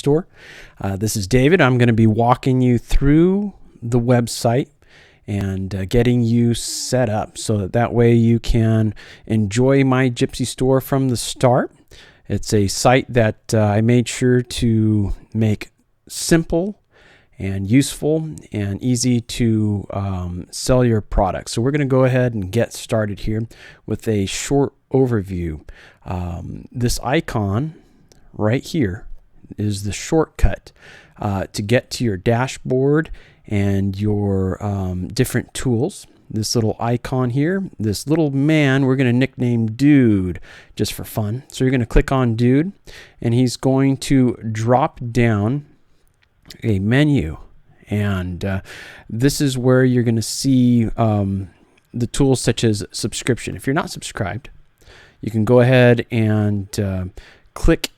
Store. This is David. I'm going to be walking you through the website and getting you set up so that way you can enjoy My Gypsy Store from the start. It's a site that I made sure to make simple and useful and easy to sell your products. So we're going to go ahead and get started here with a short overview. This icon right here is the shortcut to get to your dashboard and your different tools. This little icon here, this little man, we're going to nickname Dude just for fun. So you're going to click on Dude, and he's going to drop down a menu, and this is where you're going to see the tools such as subscription. If you're not subscribed, you can go ahead and click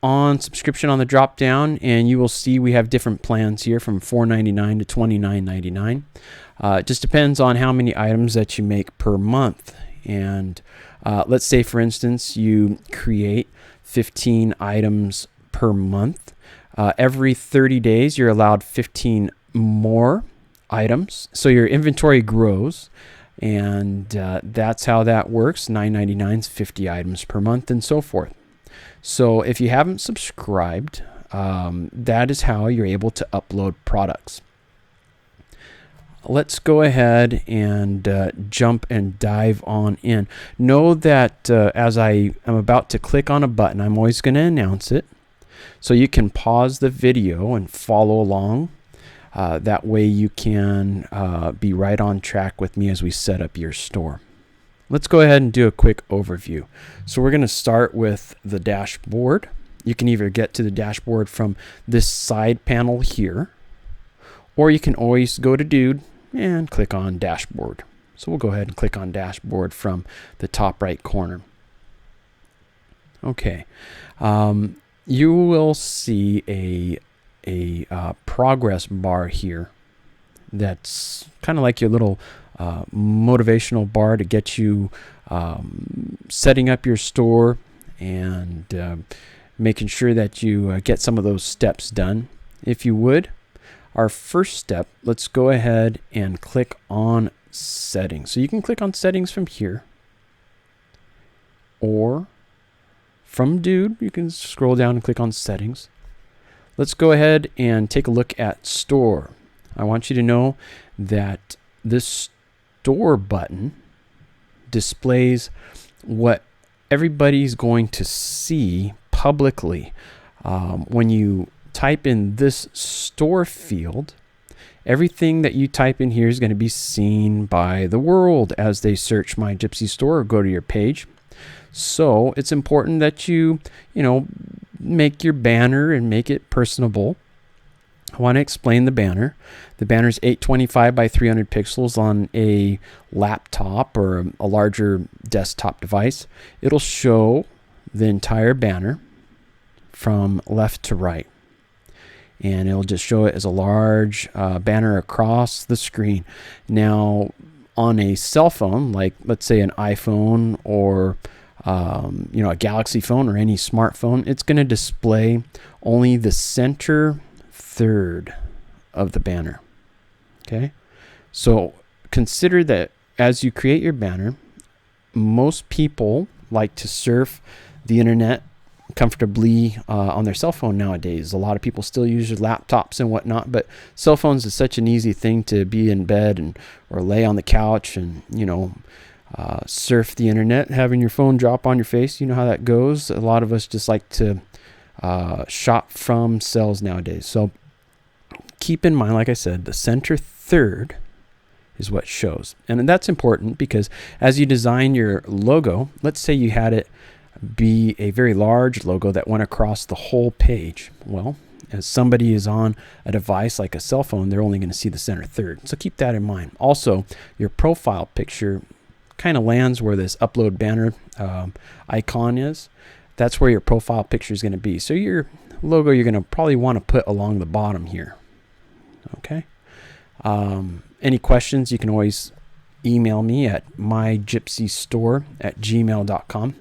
on subscription on the drop down, and you will see we have different plans here from $4.99 to $29.99. It just depends on how many items that you make per month. And let's say, for instance, you create 15 items per month. Every 30 days, you're allowed 15 more items. So your inventory grows, and that's how that works. $9.99 is 50 items per month, and so forth. So if you haven't subscribed, that is how you're able to upload products. Let's go ahead and jump and dive on in. Know that as I am about to click on a button, I'm always going to announce it. So you can pause the video and follow along. That way you can be right on track with me as we set up your store. Let's go ahead and do a quick overview. So we're going to start with the dashboard. You can either get to the dashboard from this side panel here, or you can always go to Dude and click on Dashboard. So we'll go ahead and click on Dashboard from the top right corner. Okay. You will see a progress bar here that's kind of like your little motivational bar to get you setting up your store and making sure that you get some of those steps done. If you would, our first step, let's go ahead and click on settings. So you can click on settings from here, or from Dude, you can scroll down and click on settings. Let's go ahead and take a look at store. I want you to know that this store button displays what everybody's going to see publicly. When you type in this store field, everything that you type in here is going to be seen by the world as they search My Gypsy Store or go to your page. So it's important that you make your banner and make it personable. I want to explain the banner. The banner is 825 by 300 pixels on a laptop or a larger desktop device. It'll show the entire banner from left to right. And it'll just show it as a large banner across the screen. Now, on a cell phone, like let's say an iPhone or a Galaxy phone or any smartphone, it's going to display only the center third of the banner. Okay, so consider that as you create your banner, most people like to surf the internet comfortably on their cell phone nowadays. A lot of people still use their laptops and whatnot, but cell phones is such an easy thing to be in bed or lay on the couch and surf the internet, having your phone drop on your face. You know how that goes. A lot of us just like to shop from cells nowadays. So keep in mind, like I said, the center third is what shows. And that's important because as you design your logo, let's say you had it be a very large logo that went across the whole page. Well, as somebody is on a device like a cell phone, they're only going to see the center third. So keep that in mind. Also, your profile picture kind of lands where this upload banner icon is. That's where your profile picture is going to be. So your logo you're going to probably want to put along the bottom here. Okay. Any questions, you can always email me at mygypsystore@gmail.com.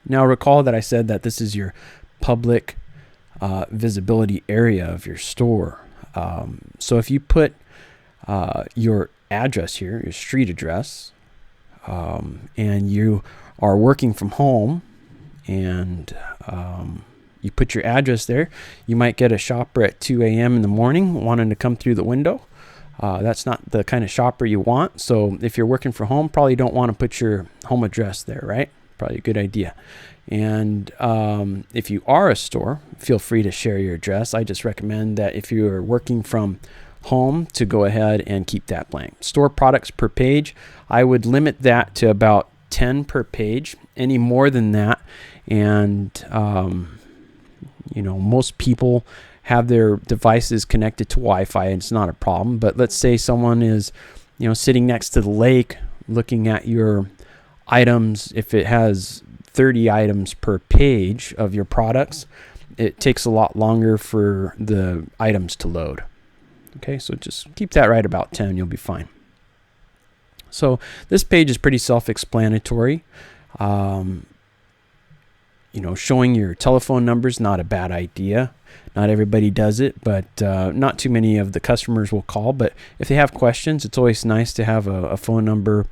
Now recall that I said that this is your public visibility area of your store. So if you put your address here, your street address, and you are working from home, and you put your address there, you might get a shopper at 2 a.m. in the morning wanting to come through the window. That's not the kind of shopper you want. So if you're working from home, probably don't want to put your home address there, right? Probably a good idea. And if you are a store, feel free to share your address. I just recommend that if you are working from home to go ahead and keep that blank. Store products per page, I would limit that to about 10 per page. Any more than that, and most people have their devices connected to Wi-Fi, and it's not a problem. But let's say someone is, sitting next to the lake looking at your items. If it has 30 items per page of your products, it takes a lot longer for the items to load. Okay, so just keep that right about 10, you'll be fine. So this page is pretty self-explanatory. Showing your telephone numbers, not a bad idea. Not everybody does it, but not too many of the customers will call. But if they have questions, it's always nice to have a phone number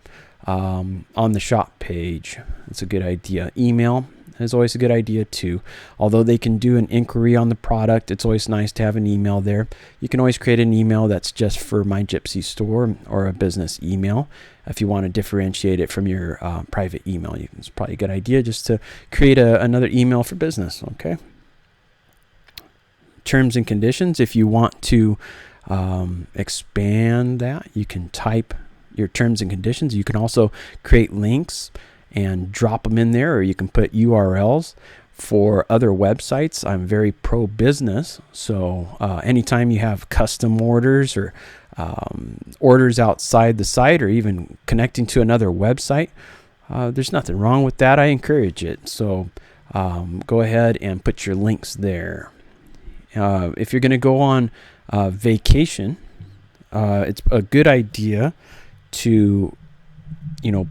on the shop page. It's a good idea. Email is always a good idea too. Although they can do an inquiry on the product, it's always nice to have an email there. You can always create an email that's just for My Gypsy Store or a business email. If you want to differentiate it from your private email, it's probably a good idea just to create another email for business. Okay. Terms and conditions. If you want to expand that, you can type your terms and conditions. You can also create links and drop them in there, or you can put URLs for other websites. I'm very pro business, so anytime you have custom orders or orders outside the site, or even connecting to another website, there's nothing wrong with that. I encourage it. So go ahead and put your links there. If you're going to go on vacation, it's a good idea to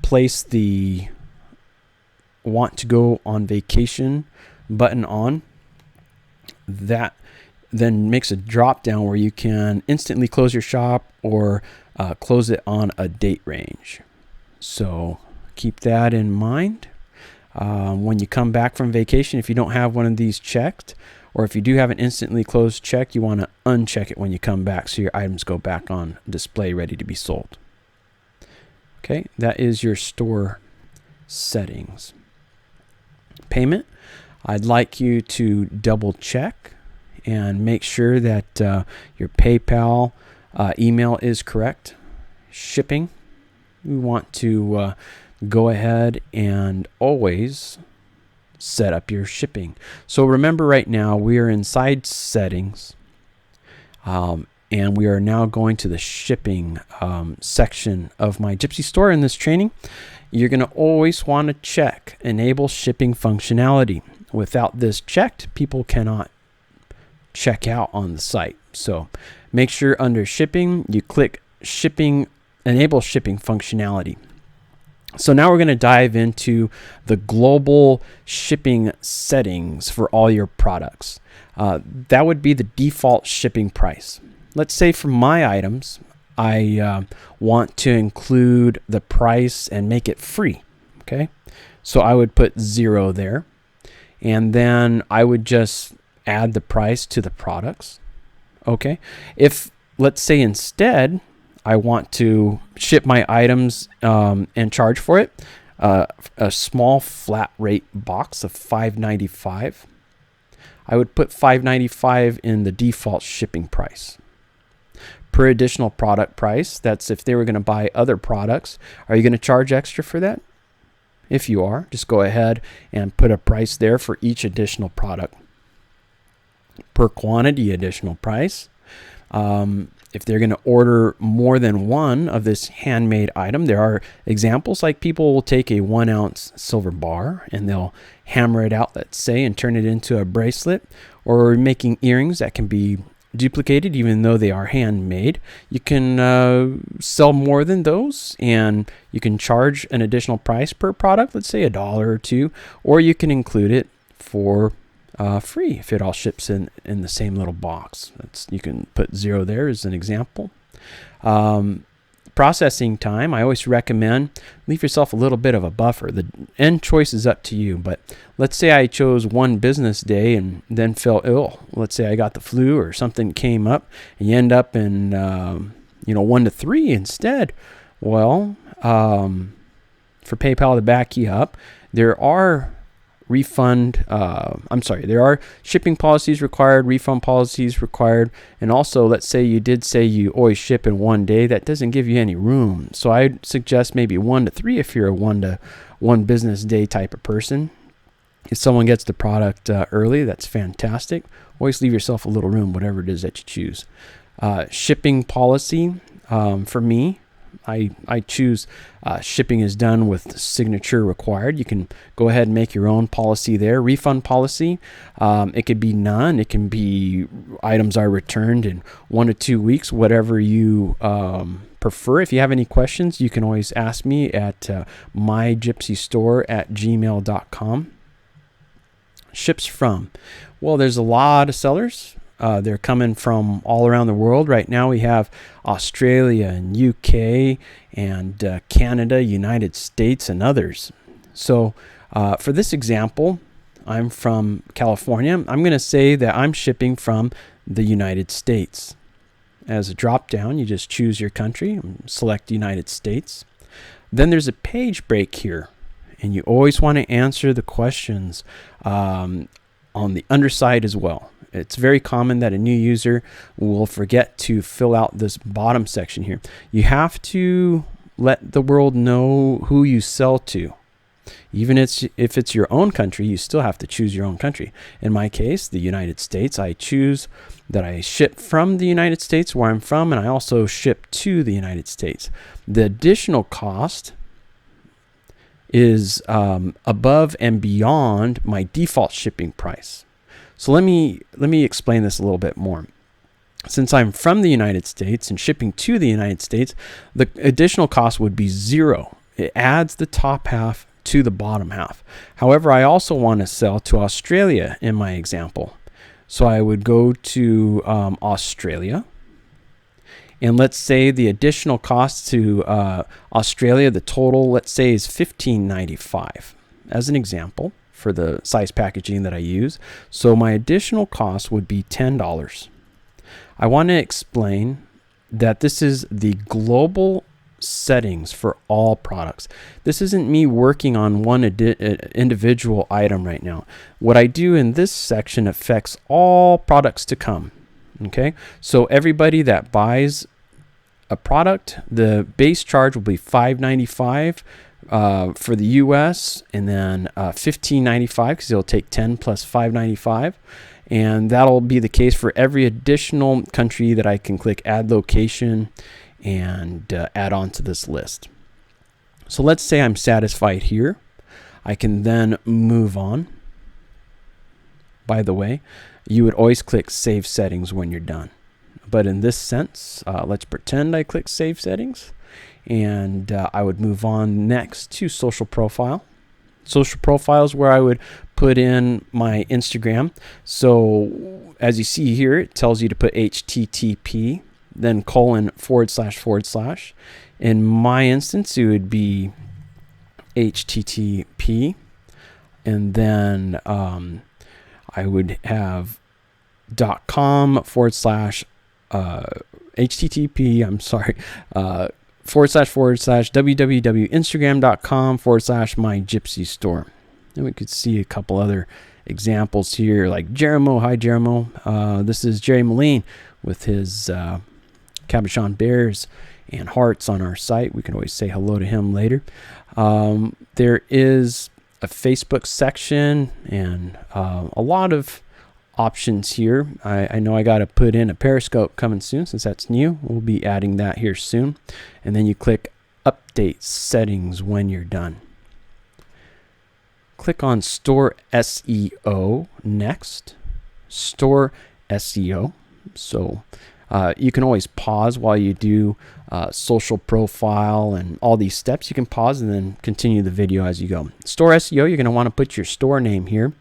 place the want to go on vacation button on. That then makes a drop down where you can instantly close your shop or close it on a date range. So keep that in mind. When you come back from vacation, if you don't have one of these checked, or if you do have an instantly closed check, you want to uncheck it when you come back so your items go back on display ready to be sold. Okay, that is your store settings. Payment, I'd like you to double check and make sure that your PayPal email is correct. Shipping, we want to go ahead and always set up your shipping. So remember, right now we are inside settings, and we are now going to the shipping section of My Gypsy Store. In this training, you're going to always want to check enable shipping functionality. Without this checked, people cannot check out on the site. So make sure under shipping you click shipping, enable shipping functionality. So now we're going to dive into the global shipping settings for all your products. That would be the default shipping price. Let's say for my items, I want to include the price and make it free. Okay, so I would put 0 there, and then I would just add the price to the products. Okay, if let's say instead I want to ship my items and charge for it, a small flat rate box of $5.95. I would put $5.95 in the default shipping price. Per additional product price, that's if they were going to buy other products. Are you going to charge extra for that? If you are, just go ahead and put a price there for each additional product. Per quantity, additional price. If they're going to order more than one of this handmade item, there are examples like people will take a 1 ounce silver bar and they'll hammer it out, let's say, and turn it into a bracelet, or making earrings that can be duplicated even though they are handmade. You can sell more than those, and you can charge an additional price per product, let's say $1 or $2, or you can include it for free if it all ships in the same little box. You can put 0 there as an example. Processing time, I always recommend leave yourself a little bit of a buffer. The end choice is up to you, but let's say I chose 1 business day and then fell ill. Let's say I got the flu or something came up and you end up in 1 to 3 instead. Well, for PayPal to back you up, there are there are shipping policies required, refund policies required, and also let's say you did say you always ship in 1 day. That doesn't give you any room. So I'd suggest maybe 1 to 3 if you're a 1 business day type of person. If someone gets the product early, that's fantastic. Always leave yourself a little room, whatever it is that you choose. Shipping policy, for me, I choose shipping is done with signature required. You can go ahead and make your own policy there. Refund policy, it could be none. It can be items are returned in 1 to 2 weeks, whatever you prefer. If you have any questions, you can always ask me at mygypsystore@gmail.com. Ships from. Well, there's a lot of sellers. They're coming from all around the world. Right now we have Australia and UK and Canada, United States, and others. So for this example, I'm from California. I'm going to say that I'm shipping from the United States. As a drop down, you just choose your country and select United States. Then there's a page break here, and you always want to answer the questions on the underside as well. It's very common that a new user will forget to fill out this bottom section here. You have to let the world know who you sell to. Even if it's your own country, you still have to choose your own country. In my case, the United States, I choose that I ship from the United States, where I'm from, and I also ship to the United States. The additional cost is above and beyond my default shipping price. So let me explain this a little bit more. Since I'm from the United States and shipping to the United States, the additional cost would be 0. It adds the top half to the bottom half. However, I also want to sell to Australia in my example. So I would go to Australia. And let's say the additional cost to Australia, the total, let's say, is $15.95 as an example for the size packaging that I use. So my additional cost would be $10. I want to explain that this is the global settings for all products. This isn't me working on one individual item right now. What I do in this section affects all products to come. Okay, so everybody that buys a product, the base charge will be $5.95 for the US, and then $15.95 because it'll take 10 plus $5.95, and that'll be the case for every additional country that I can click add location and add on to this list. So let's say I'm satisfied here. I can then move on. By the way, you would always click Save Settings when you're done. But in this sense, let's pretend I click Save Settings, and I would move on next to Social Profile. Social Profile is where I would put in my Instagram. So as you see here, it tells you to put HTTP, then ://. In my instance, it would be HTTP, and then I would have .com / HTTP, / www.instagram.com / my Gypsy store. And we could see a couple other examples here, like Jeremo. Hi, Jeremo. This is Jerry Moline with his Cabochon Bears and Hearts on our site. We can always say hello to him later. There is a Facebook section and a lot of options here. I know I got to put in a Periscope coming soon since that's new. We'll be adding that here soon. And then you click Update Settings when you're done. Click on Store SEO next. Store SEO. So you can always pause while you do social profile and all these steps. You can pause and then continue the video as you go. Store SEO, you're going to want to put your store name here.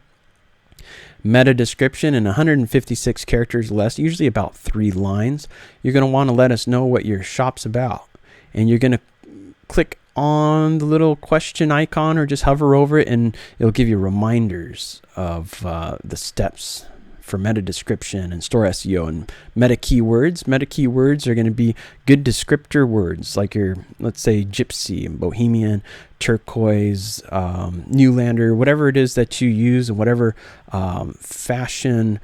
meta description in 156 characters or less, usually about 3 lines. You're going to want to let us know what your shop's about. And you're going to click on the little question icon or just hover over it, and it'll give you reminders of the steps for meta description and store SEO and meta keywords. Meta keywords are going to be good descriptor words like your, let's say, gypsy, bohemian, turquoise, Newlander, whatever it is that you use, and whatever fashion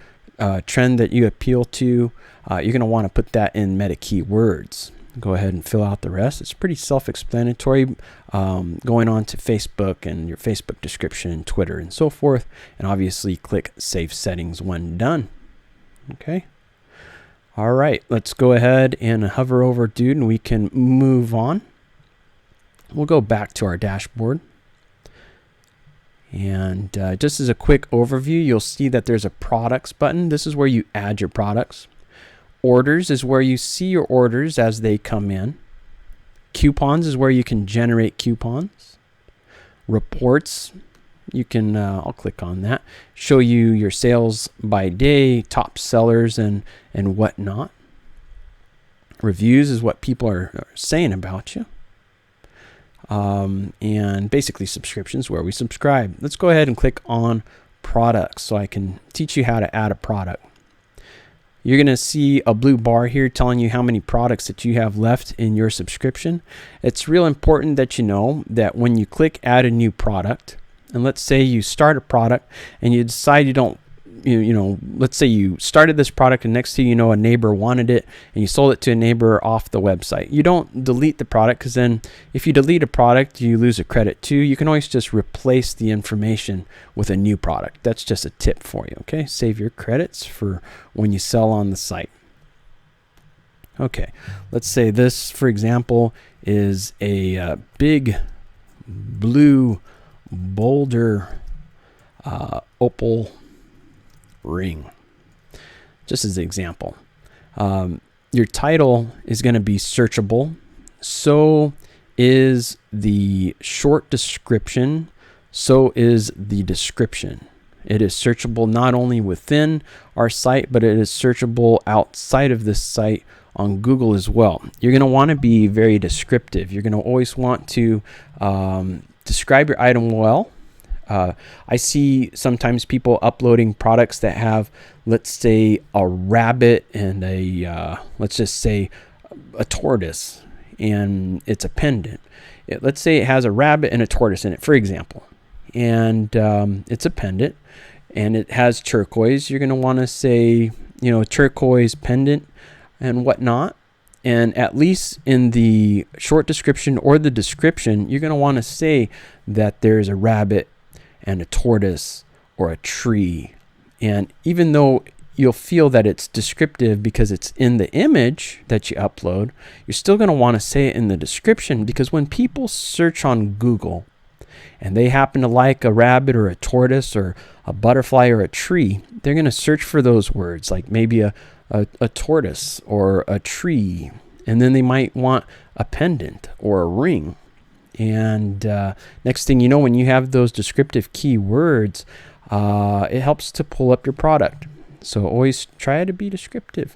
trend that you appeal to, you're going to want to put that in meta keywords. Go ahead and fill out the rest. It's pretty self-explanatory, going on to Facebook and your Facebook description, Twitter, and so forth. And obviously click Save Settings when done. Okay. All right, let's go ahead and hover over Dude, and we can move on. We'll go back to our dashboard. And just as a quick overview, you'll see that there's a products button. This is where you add your products. Orders is where you see your orders as they come in. Coupons is where you can generate coupons. Reports, you can, I'll click on that, show you your sales by day, top sellers, and whatnot. Reviews is what people are saying about you. And basically subscriptions, where we subscribe. Let's go ahead and click on products so I can teach you how to add a product. You're going to see a blue bar here telling you how many products that you have left in your subscription. It's real important that you know that when you click add a new product, and let's say you start a product and you decide you don't, let's say you started this product and next thing you know, a neighbor wanted it and you sold it to a neighbor off the website. You don't delete the product, because then if you delete a product, you lose a credit too. You can always just replace the information with a new product. That's just a tip for you. Okay. Save your credits for when you sell on the site. Okay. Let's say this, for example, is a big blue boulder opal ring, just as an example. Your title is going to be searchable. So is the short description. So is the description. It is searchable not only within our site, but it is searchable outside of this site on Google as well. You're going to want to be very descriptive. You're going to always want to describe your item well. I see sometimes people uploading products that have, let's say, a rabbit and a, let's just say, a tortoise, and it's a pendant. Let's say it has a rabbit and a tortoise in it, for example, and it's a pendant, and it has turquoise. You're going to want to say, turquoise pendant and whatnot. And at least in the short description or the description, you're going to want to say that there's a rabbit and a tortoise or a tree. And even though you'll feel that it's descriptive because it's in the image that you upload, you're still going to want to say it in the description, because when people search on Google and they happen to like a rabbit or a tortoise or a butterfly or a tree, they're going to search for those words, like maybe a tortoise or a tree, and then they might want a pendant or a ring. And next thing you know, when you have those descriptive keywords, it helps to pull up your product. So always try to be descriptive.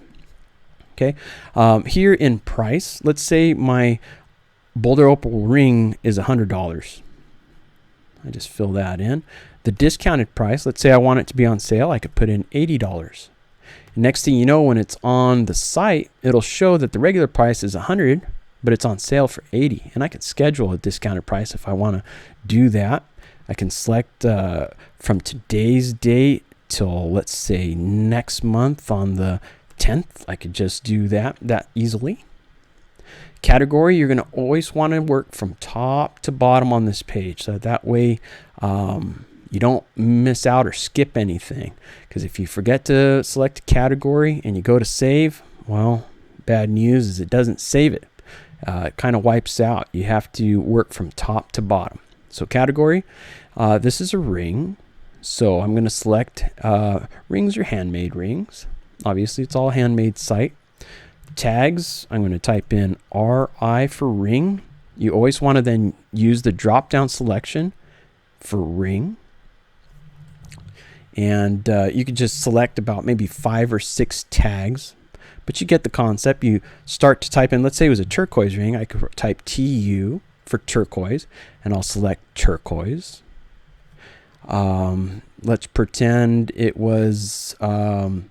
Okay. Here in price, let's say my Boulder Opal ring is $100. I just fill that in. The discounted price, let's say I want it to be on sale, I could put in $80. Next thing you know, when it's on the site, it'll show that the regular price is $100, but it's on sale for $80. And I can schedule a discounted price if I want to do that. I can select from today's date till, let's say, next month on the 10th. I could just do that easily. Category, you're going to always want to work from top to bottom on this page, so that way you don't miss out or skip anything. Because if you forget to select a category and you go to save, well, bad news is it doesn't save it. It kind of wipes out. You have to work from top to bottom. So category, this is a ring. So I'm going to select rings or handmade rings. Obviously, it's all handmade site. Tags, I'm going to type in RI for ring. You always want to then use the drop down selection for ring. And you could just select about maybe 5 or 6 tags, but you get the concept. You start to type in, let's say it was a turquoise ring. I could type TU for turquoise, and I'll select turquoise. Let's pretend it was, amber,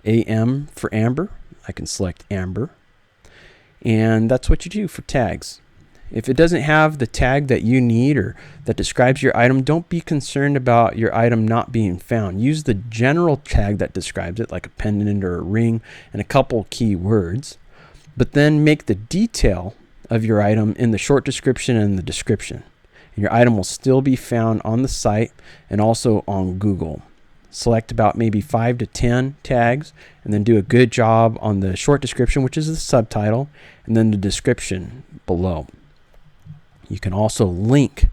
AM for amber. I can select amber. And that's what you do for tags. If it doesn't have the tag that you need or that describes your item, don't be concerned about your item not being found. Use the general tag that describes it, like a pendant or a ring, and a couple key words. But then make the detail of your item in the short description and the description. And your item will still be found on the site and also on Google. Select about maybe 5 to 10 tags, and then do a good job on the short description, which is the subtitle, and then the description below. You can also link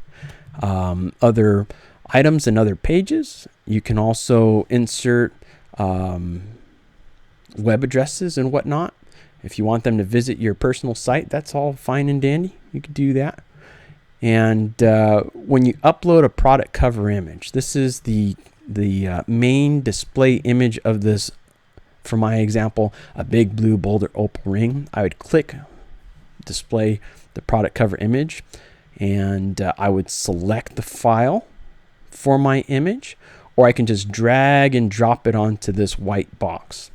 other items and other pages. You can also insert web addresses and whatnot. If you want them to visit your personal site, that's all fine and dandy. You could do that. And when you upload a product cover image, this is the main display image of this. For my example, a big blue boulder opal ring. I would click display the product cover image, and I would select the file for my image, or I can just drag and drop it onto this white box.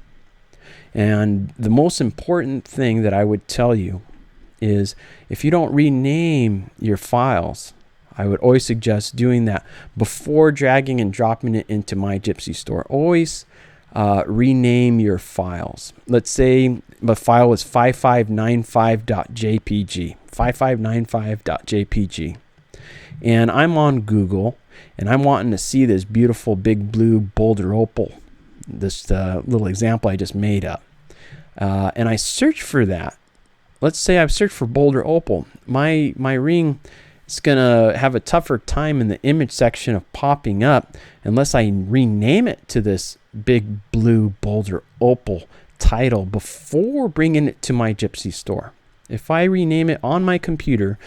And the most important thing that I would tell you is, if you don't rename your files, I would always suggest doing that before dragging and dropping it into My Gypsy Store. Always rename your files. Let's say the file was 5595.jpg, 5595.jpg. And I'm on Google, and I'm wanting to see this beautiful big blue boulder opal, this little example I just made up. And I search for that. Let's say I've searched for boulder opal. My ring is going to have a tougher time in the image section of popping up unless I rename it to this big blue boulder opal title before bringing it to My Gypsy Store. If I rename it on my computer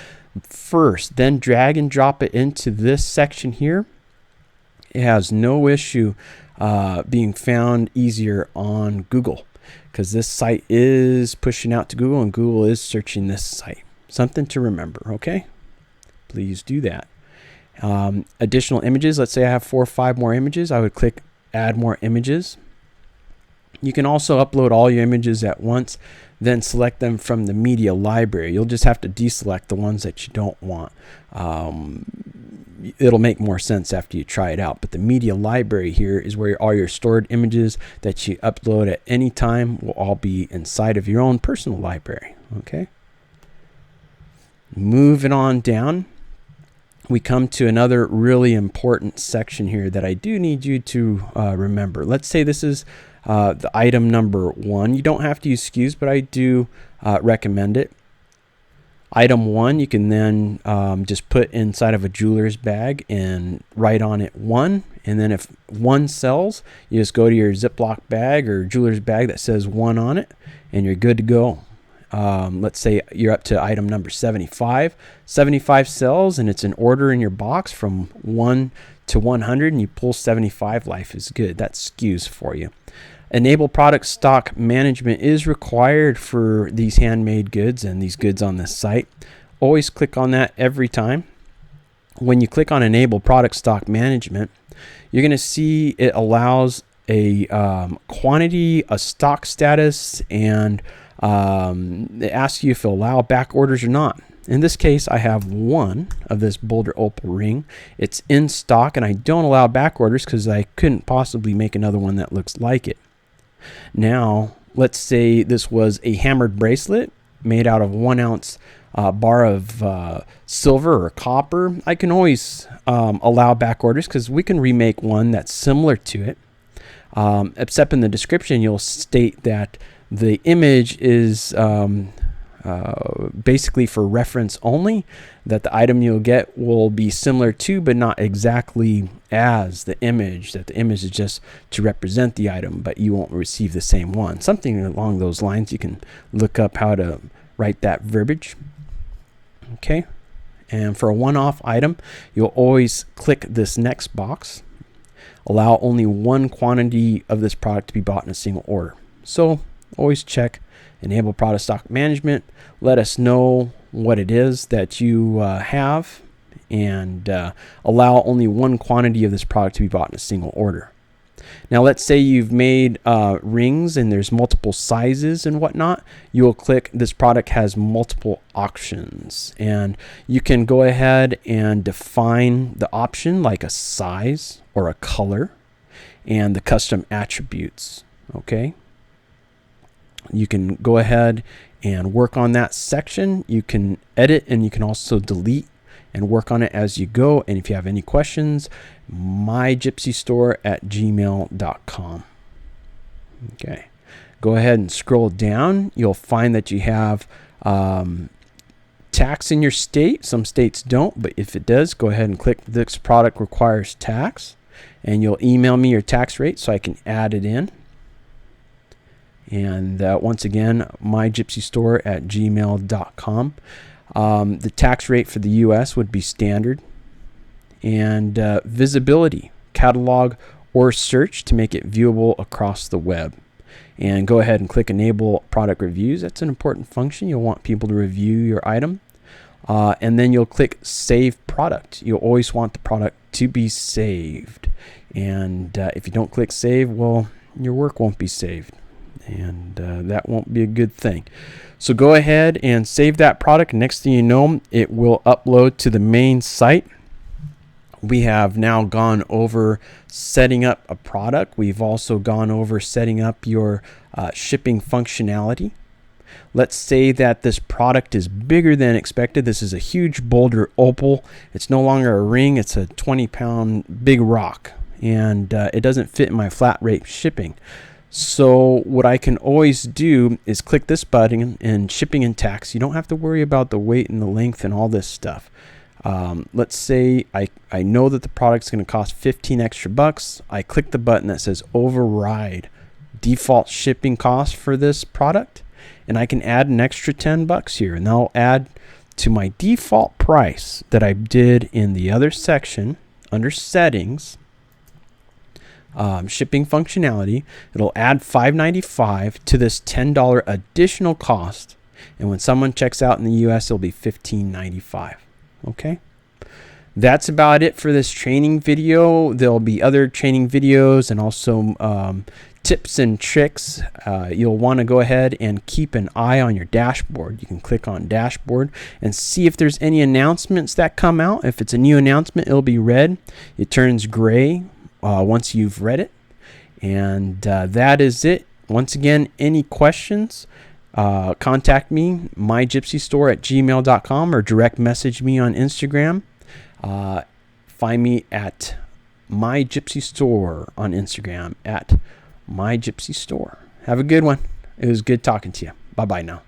first, then drag and drop it into this section here, it has no issue being found easier on Google, because this site is pushing out to Google and Google is searching this site. Something to remember, okay? Please do that. Additional images, let's say I have 4 or 5 more images, I would click add more images. You can also upload all your images at once, then select them from the media library. You'll just have to deselect the ones that you don't want. It'll make more sense after you try it out. But the media library here is where all your stored images that you upload at any time will all be inside of your own personal library. Okay. Moving on down, we come to another really important section here that I do need you to remember. Let's say this is the item number 1. You don't have to use SKUs, but I do recommend it. Item 1, you can then just put inside of a jeweler's bag and write on it 1. And then if 1 sells, you just go to your Ziploc bag or jeweler's bag that says 1 on it, and you're good to go. Let's say you're up to item number 75. 75 sells, and it's an order in your box from 1 to 100, and you pull 75. Life is good. That's SKUs for you. Enable product stock management is required for these handmade goods and these goods on this site. Always click on that every time. When you click on enable product stock management, you're going to see it allows a quantity, a stock status, and it asks you if it'll allow back orders or not. In this case, I have 1 of this boulder opal ring. It's in stock, and I don't allow back orders because I couldn't possibly make another one that looks like it. Now, let's say this was a hammered bracelet made out of 1 ounce bar of silver or copper. I can always allow back orders because we can remake one that's similar to it. Except in the description, you'll state that the image is basically for reference only, that the item you'll get will be similar to but not exactly as the image, that the image is just to represent the item, but you won't receive the same one. Something along those lines. You can look up how to write that verbiage. Okay, And for a one-off item, you'll always click this next box. Allow only one quantity of this product to be bought in a single order. So always check enable product stock management. Let us know what it is that you have, and allow only one quantity of this product to be bought in a single order. Now let's say you've made rings and there's multiple sizes and whatnot. You'll click this product has multiple options, and you can go ahead and define the option like a size or a color and the custom attributes. Okay, you can go ahead and work on that section. You can edit and you can also delete and work on it as you go. And if you have any questions, mygypsystore@gmail.com. Okay, go ahead and scroll down. You'll find that you have tax in your state. Some states don't, but if it does, go ahead and click this product requires tax, and you'll email me your tax rate so I can add it in. And once again, mygypsystore@gmail.com. The tax rate for the US would be standard. And visibility, catalog, or search to make it viewable across the web. And go ahead and click enable product reviews. That's an important function. You'll want people to review your item. And then you'll click save product. You'll always want the product to be saved. And if you don't click save, well, your work won't be saved. And that won't be a good thing. So go ahead and save that product. Next thing you know, it will upload to the main site. We have now gone over setting up a product. We've also gone over setting up your shipping functionality. Let's say that this product is bigger than expected. This is a huge boulder opal. It's no longer a ring. It's a 20-pound big rock. And it doesn't fit in my flat rate shipping. So what I can always do is click this button in shipping and tax. You don't have to worry about the weight and the length and all this stuff. Let's say I know that the product's going to cost 15 extra bucks. I click the button that says override default shipping cost for this product, and I can add an extra 10 bucks here, and I'll add to my default price that I did in the other section under settings. Shipping functionality, it'll add $5.95 to this $10 additional cost, and when someone checks out in the US, it'll be $15.95. Okay, that's about it for this training video. There'll be other training videos and also tips and tricks. You'll want to go ahead and keep an eye on your dashboard. You can click on dashboard and see if there's any announcements that come out. If it's a new announcement, it'll be red. It turns gray once you've read it. And that is it. Once again, any questions, contact me, mygypsystore@gmail.com, or direct message me on Instagram. Find me at mygypsystore on Instagram, at mygypsystore. Have a good one. It was good talking to you. Bye-bye now.